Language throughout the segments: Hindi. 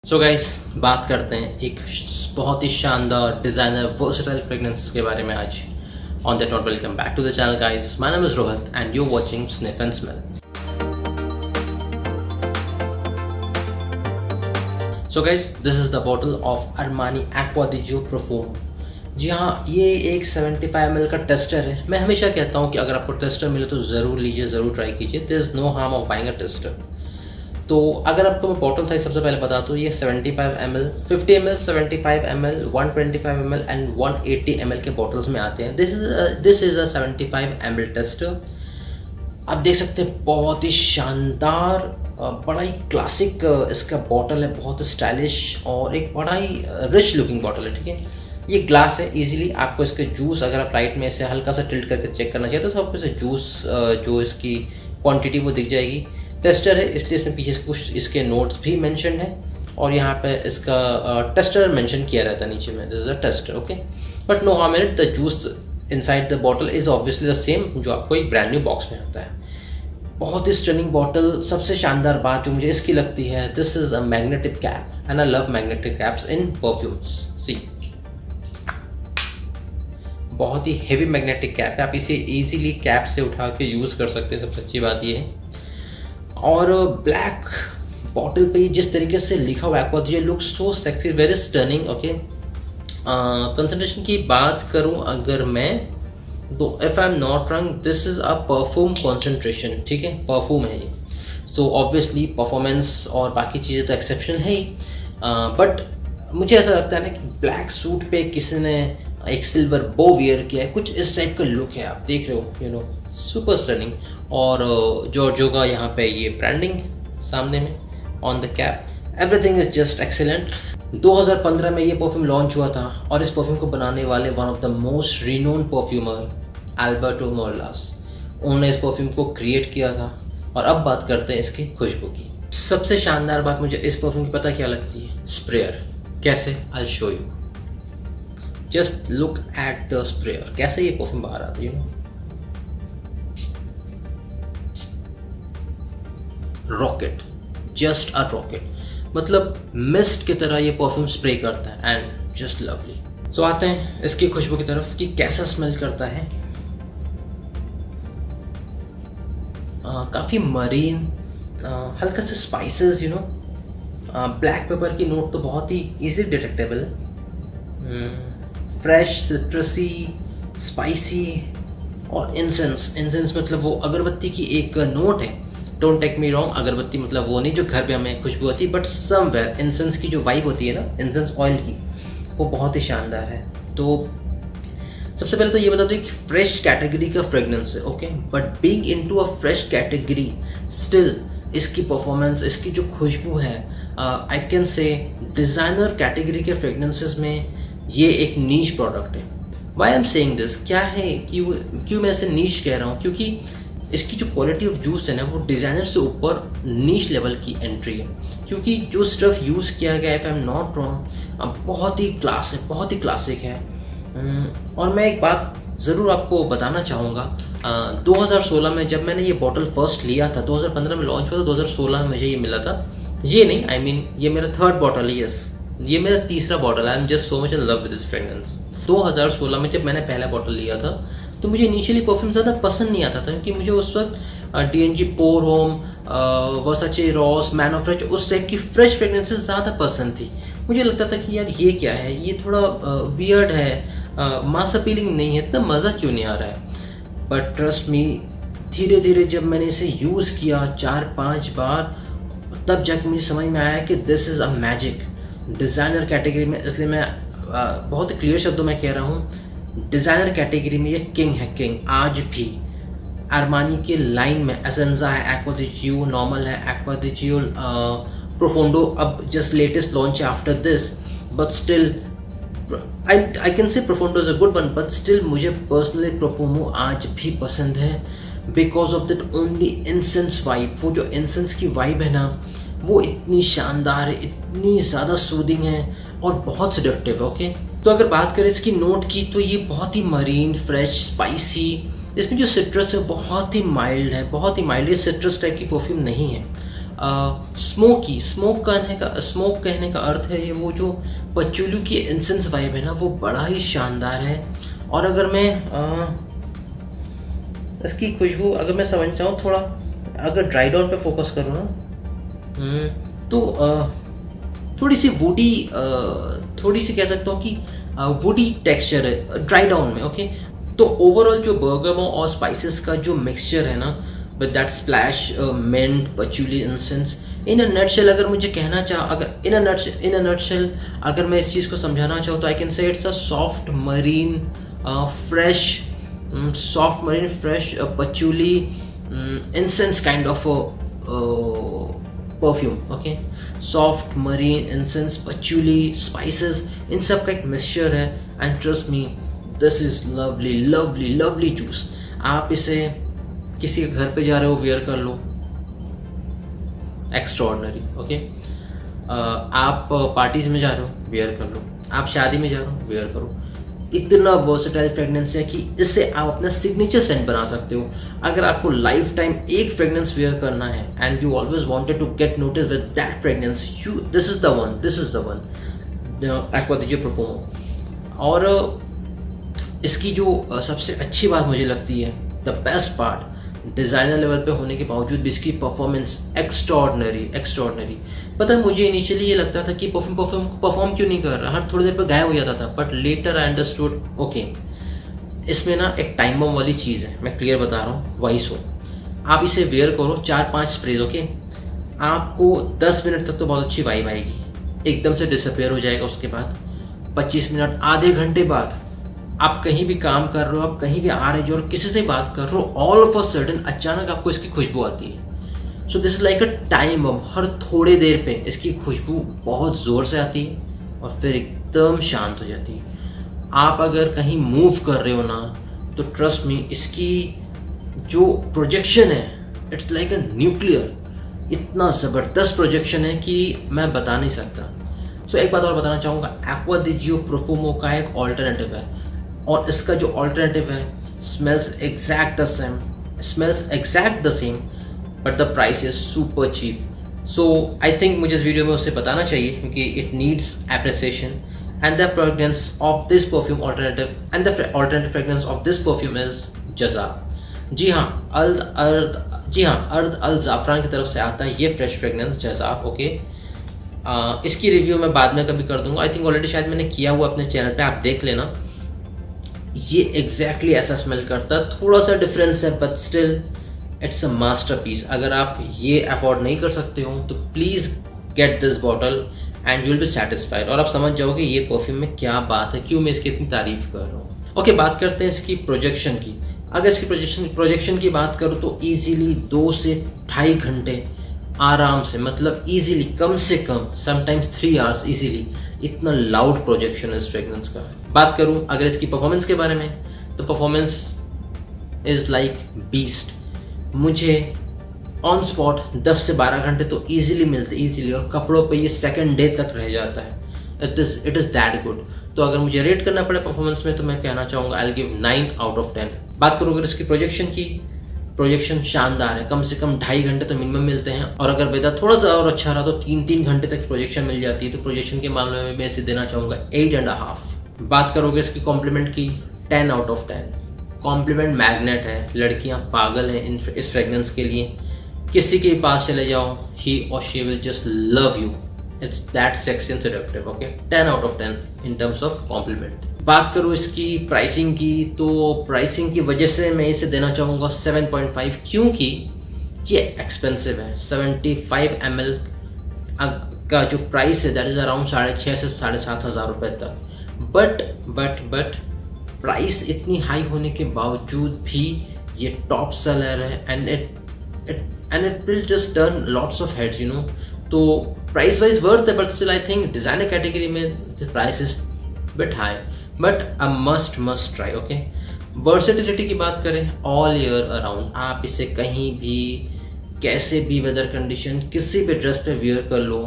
सो गाइस, बात करते हैं एक बहुत ही शानदार डिज़ाइनर वर्सटाइल फ्रेगनेंस के बारे में आज। On that note, welcome back to the channel guys. My name is Rohit and you watching Sniff and Smell. So guys, this is the bottle of Armani Acqua di Gio Profumo. जी हाँ, ये एक 75 ml का टेस्टर है। मैं हमेशा कहता हूँ कि अगर आपको टेस्टर मिले तो ज़रूर लीजिए, ज़रूर ट्राई कीजिए। There is no harm of buying a tester. तो अगर आपको मैं बॉटल साइज सबसे पहले बता दूँ, ये 75 ml, 50 ml, 75 ml, 125 ml and 180 ml के बॉटल्स में आते हैं। This is a 75 ml tester. आप देख सकते हैं, बहुत ही शानदार, बड़ा ही क्लासिक इसका बॉटल है, बहुत स्टाइलिश और एक बड़ा ही रिच लुकिंग बॉटल है। ठीक है, ये ग्लास है। इजीली आपको इसके जूस, अगर आप लाइट में इसे हल्का सा टिल्ट करके चेक करना चाहते हो तो आपको इसे जूस जो इसकी क्वांटिटी वो दिख जाएगी। टेस्टर है, इसलिए इसमें पीछे कुछ इसके नोट्स भी मेंशन है और यहाँ पे इसका टेस्टर मेंशन किया रहता है नीचे में, this is a tester. Okay, but no harm in it, the juice inside the bottle is obviously the same जो आपको एक ब्रांड न्यू बॉक्स में आता है। बहुत ही स्टनिंग बॉटल। सबसे शानदार बात जो मुझे इसकी लगती है, this is a magnetic cap and I love magnetic caps in perfumes. See, बहुत ही हेवी मैग्नेटिक कैप है, आप इसे इजीली कैप से उठा के यूज़ कर सकते हैं। सबसे अच्छी बात ये है। और ब्लैक बॉटल पे जिस तरीके से लिखा हुआ Acqua di look so sexy, very stunning. Okay, concentration की बात करूं अगर मैं, तो if I am not wrong, this is a perfume concentration. ठीक है, परफ्यूम है ये, सो ऑब्वियसली परफॉर्मेंस और बाकी चीज़ें तो एक्सेप्शन है ही। बट मुझे ऐसा लगता है ना कि ब्लैक सूट पे किसी ने एक सिल्वर बो वियर किया है, कुछ इस टाइप का लुक है। आप देख रहे हो, यू नो, सुपर स्टनिंग। और जॉर्जो का यहाँ पे ये ब्रांडिंग सामने में on the cap, everything is just excellent. 2015 में ये परफ्यूम लॉन्च हुआ था और इस परफ्यूम को बनाने वाले one of the most renowned perfumer Alberto Morillas, उन्होंने इस परफ्यूम को क्रिएट किया था। और अब बात करते हैं इसकी खुशबू की। सबसे शानदार बात मुझे इस परफ्यूम की पता क्या लगती है? स्प्रेयर। कैसे? I show you, just look at the sprayer, कैसे ये परफ्यूम बाहर आता है, you know. Rocket, just a rocket, मतलब मिस्ट की तरह ये परफ्यूम स्प्रे करता है एंड जस्ट लवली। सो आते हैं इसकी खुशबू की तरफ कि कैसा स्मेल करता है। काफ़ी मरीन, हल्का से spices, you know, black pepper की नोट तो बहुत ही इजीली डिटेक्टेबल है। फ्रेश, सिट्रसी, स्पाइसी और इंसेंस। इंसेंस मतलब वो अगरबत्ती की एक नोट है। डोंट टेक मी रॉन्ग, अगरबत्ती मतलब वो नहीं जो घर पे हमें खुशबू होती है, बट समवेयर इंसेंस की जो वाइब होती है ना, इंसेंस ऑयल की, वो बहुत ही शानदार है। तो सबसे पहले तो ये बता दूं कि फ्रेश कैटेगरी का फ्रेगनेंस है। Okay, but being into a fresh category, still इसकी परफॉर्मेंस, इसकी जो खुशबू है, I can say designer category के फ्रेगनेंसेस में ये एक नीश प्रोडक्ट है। Why I am saying this, क्या है कि क्यों मैं इसे नीश कह रहा हूँ? क्योंकि इसकी जो क्वालिटी ऑफ जूस है ना, वो डिज़ाइनर से ऊपर नीश लेवल की एंट्री है। क्योंकि जो स्टफ यूज़ किया गया है, if I am not wrong, बहुत ही क्लास है, बहुत ही क्लासिक है। और मैं एक बात ज़रूर आपको बताना चाहूँगा, 2016 में जब मैंने ये बॉटल फर्स्ट लिया था, 2015 में लॉन्च हुआ था, 2016 में मुझे ये मिला था। ये नहीं, आई मीन ये मेरा थर्ड बॉटल है। यस, ये मेरा तीसरा बॉटल है। I am just so much in love with this fragrance. 2016 में जब मैंने पहला बॉटल लिया था तो मुझे इनिशियली परफ्यूम ज़्यादा पसंद नहीं आता था, क्योंकि मुझे उस वक्त DNG pour homme, Versace Eros, man of fresh, उस टाइप की फ्रेश फ्रेगनेंसेस ज़्यादा पसंद थी। मुझे लगता था कि यार ये क्या है, ये थोड़ा वियर्ड है, मास अपीलिंग नहीं है, इतना मज़ा क्यों नहीं आ रहा है। बट ट्रस्ट मी, धीरे धीरे जब मैंने इसे यूज़ किया 4-5 बार, तब जाके मुझे समझ में आया कि this is a magic designer category में। इसलिए मैं बहुत ही क्लियर शब्दों में कह रहा हूँ, डिज़ाइनर कैटेगरी में ये किंग है, किंग। आज भी अरमानी के लाइन में एसेंजा है, एक्वा दी जियो नॉर्मल है, एक्वा दी जियो प्रोफोंडो अब जस्ट लेटेस्ट लॉन्च है after this, but still I can say Profondo is a good one, but still मुझे पर्सनली प्रोफोमो आज भी पसंद है, because of that only incense vibe. वो जो इंसेंस की वाइब है ना, वो इतनी शानदार है, इतनी ज़्यादा सूदिंग है और बहुत सेडक्टिव है। ओके, तो अगर बात करें इसकी नोट की, तो ये बहुत ही मरीन, फ्रेश, स्पाइसी। इसमें जो सिट्रस है बहुत ही माइल्ड है, बहुत ही माइल्ड। ये सिट्रस टाइप की परफ्यूम नहीं है। स्मोक कहने का अर्थ है ये वो जो पचूलू की इंसेंस वाइब है ना, वो बड़ा ही शानदार है। और अगर मैं इसकी खुशबू अगर मैं समझ जाऊँ थोड़ा, अगर ड्राई डाउन पे फोकस करूँ ना, तो थोड़ी सी वुडी, थोड़ी सी कह सकता हूँ कि वुडी टेक्सचर है ड्राई डाउन में। ओके, तो ओवरऑल जो बर्गमो और स्पाइसेस का जो मिक्सचर है ना, with that splash mint patchouli incense, in a nutshell अगर मुझे कहना चाह, अगर इन अ नटशेल अगर मैं इस चीज़ को समझाना चाहूँ तो I can say it's a soft marine fresh patchouli incense kind of perfume. Okay, soft marine incense patchouli spices, इन सब का एक मिक्सचर है। And trust me, this is lovely lovely lovely juice. आप इसे किसी के घर पे जा रहे हो, वेयर कर लो, एक्स्ट्राऑर्डिनरी। ओके, आप पार्टीज में जा रहे हो, वेयर कर लो, आप शादी में जा रहे हो, वेयर करो। इतना वर्सेटाइल फ्रेगनेंस है कि इससे आप अपना सिग्नेचर सेंट बना सकते हो। अगर आपको लाइफ टाइम एक फ्रेगनेंस वेयर करना है and you always wanted to get notice with that fragrance, this is the one Acqua di Gio Profumo. और इसकी जो सबसे अच्छी बात मुझे लगती है, the best part, designer level पे होने के बावजूद भी इसकी परफॉर्मेंस एक्स्ट्रॉर्डनरी। पता है, मुझे इनिशियली ये लगता था कि परफॉर्म क्यों नहीं कर रहा, हर थोड़ी देर पर गायब हो जाता था, but later I understood, okay, इसमें ना एक टाइम बम वाली चीज़ है। मैं क्लियर बता रहा हूँ, वॉइस हो, आप इसे वेयर करो 4-5 स्प्रेज, ओके, आपको 10 मिनट तक तो बहुत अच्छी वाइब आएगी, एकदम से डिसअपेयर हो जाएगा। उसके बाद 25 मिनट, आधे घंटे बाद आप कहीं भी काम कर रहे हो, आप कहीं भी आ रहे हो और किसी से बात कर रहे हो, ऑल ऑफ अ सडन अचानक आपको इसकी खुशबू आती है। So this is like a time bomb. हर थोड़े देर पे इसकी खुशबू बहुत ज़ोर से आती है और फिर एकदम शांत हो जाती है। आप अगर कहीं मूव कर रहे हो ना, तो ट्रस्ट मी, इसकी जो प्रोजेक्शन है, इट्स लाइक अ न्यूक्लियर, इतना ज़बरदस्त प्रोजेक्शन है कि मैं बता नहीं सकता। सो एक बात और बताना चाहूँगा, एक्वा दी जियो प्रोफुमो का एक ऑल्टरनेटिव है, और इसका जो ऑल्टरनेटिव है smells exact the same, but the price is super cheap. So I think मुझे इस वीडियो में उससे बताना चाहिए, क्योंकि it needs appreciation. And the fragrance of this perfume alternative fragrance of this perfume is जज़ाब। जी हाँ, अर्द अल ज़ाफ़रान की तरफ से आता है ये फ्रेश फ्रेग्रेंस जज़ाब। ओके, इसकी रिव्यू मैं बाद में कभी कर दूंगा, आई थिंक ऑलरेडी शायद मैंने किया हुआ अपने चैनल पे, आप देख लेना। ये एग्जैक्टली ऐसा स्मेल करता है, थोड़ा सा डिफरेंस है, but still it's a masterpiece. अगर आप ये अफोर्ड नहीं कर सकते हो तो please get this bottle and you will be satisfied, और आप समझ जाओगे ये परफ्यूम में क्या बात है, क्यों मैं इसकी इतनी तारीफ कर रहा हूँ। ओके, बात करते हैं इसकी प्रोजेक्शन की। अगर इसकी प्रोजेक्शन की बात करूँ तो ईजीली 2 से 2.5 घंटे आराम से, मतलब ईजीली, कम से कम समटाइम्स 3 आवर्स ईजीली, इतना लाउड प्रोजेक्शन है इस फ्रेग्रेंस का। बात करूं अगर इसकी परफॉर्मेंस के बारे में, तो परफॉर्मेंस इज लाइक बीस्ट। मुझे ऑन स्पॉट 10 से 12 घंटे तो ईजिली मिलते, ईजिली, और कपड़ों पे ये सेकंड डे तक रह जाता है। It is that good. तो अगर मुझे रेट करना पड़े परफॉर्मेंस में, तो मैं कहना चाहूँगा I will give 9 out of 10। बात करूँ अगर इसकी प्रोजेक्शन की, प्रोजेक्शन शानदार है, कम से कम 2.5 घंटे तो मिनिमम मिलते हैं, और अगर वेदर थोड़ा सा और अच्छा रहा तो 3 घंटे तक प्रोजेक्शन मिल जाती है। तो प्रोजेक्शन के मामले में मैं इसे देना चाहूँगा 8.5। बात करोगे इसकी कॉम्प्लीमेंट की, 10 आउट ऑफ 10। कॉम्प्लीमेंट मैग्नेट है, लड़कियाँ पागल हैं इस फ्रेग्रेंस के लिए, किसी के पास चले जाओ, ही और she will just love you, it's that sexy and seductive. Okay, 10 out of 10 in terms of compliment. बात करूँ इसकी प्राइसिंग की, तो प्राइसिंग की वजह से मैं इसे देना चाहूँगा 7.5, क्योंकि ये एक्सपेंसिव है। 75 ml का जो प्राइस है दैट इज़ अराउंड 6,500 से 7,500 रुपये तक। बट प्राइस इतनी हाई होने के बावजूद भी ये टॉप सेलर है, and it will just turn lots of heads, you know. तो प्राइस वाइज वर्थ है, but still I think designer category में the price is bit high, but a must try. Okay, versatility की बात करें, ऑल ईयर अराउंड आप इसे कहीं भी, कैसे भी वेदर कंडीशन, किसी भी ड्रेस पे वियर कर लो,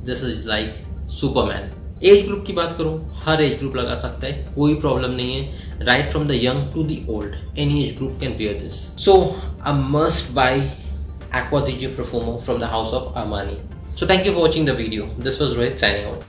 this is like Superman. Age group की बात करूँ, हर एज ग्रुप लगा सकता है, कोई प्रॉब्लम नहीं है, right from the young to the old, any age group can wear this. So a must buy Acqua di G Profumo from the house of Armani. So thank you for watching the video. This was Rohit signing out.